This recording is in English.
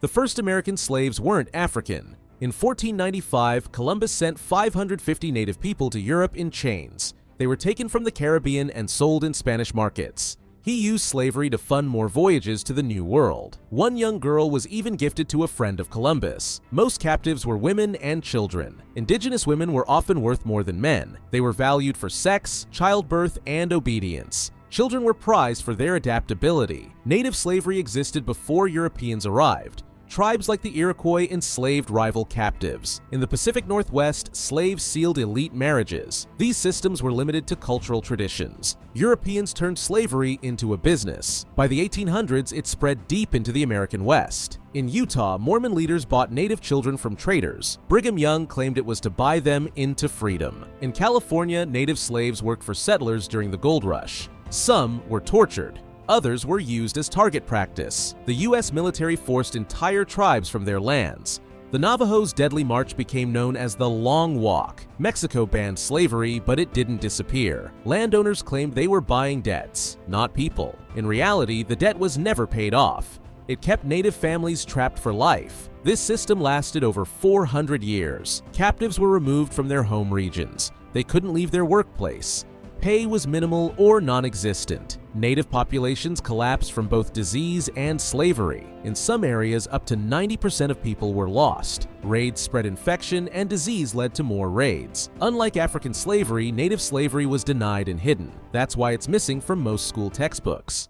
The first American slaves weren't African. In 1495, Columbus sent 550 native people to Europe in chains. They were taken from the Caribbean and sold in Spanish markets. He used slavery to fund more voyages to the New World. One young girl was even gifted to a friend of Columbus. Most captives were women and children. Indigenous women were often worth more than men. They were valued for sex, childbirth, and obedience. Children were prized for their adaptability. Native slavery existed before Europeans arrived. Tribes like the Iroquois enslaved rival captives. In the Pacific Northwest, slaves sealed elite marriages. These systems were limited to cultural traditions. Europeans turned slavery into a business. By the 1800s, it spread deep into the American West. In Utah, Mormon leaders bought native children from traders. Brigham Young claimed it was to buy them into freedom. In California, native slaves worked for settlers during the gold rush. Some were tortured. Others were used as target practice. The U.S. military forced entire tribes from their lands. The Navajos' deadly march became known as the Long Walk. Mexico banned slavery, but it didn't disappear. Landowners claimed they were buying debts, not people. In reality, the debt was never paid off. It kept native families trapped for life. This system lasted over 400 years. Captives were removed from their home regions. They couldn't leave their workplace. Pay was minimal or non-existent. Native populations collapsed from both disease and slavery. In some areas, up to 90% of people were lost. Raids spread infection, and disease led to more raids. Unlike African slavery, native slavery was denied and hidden. That's why it's missing from most school textbooks.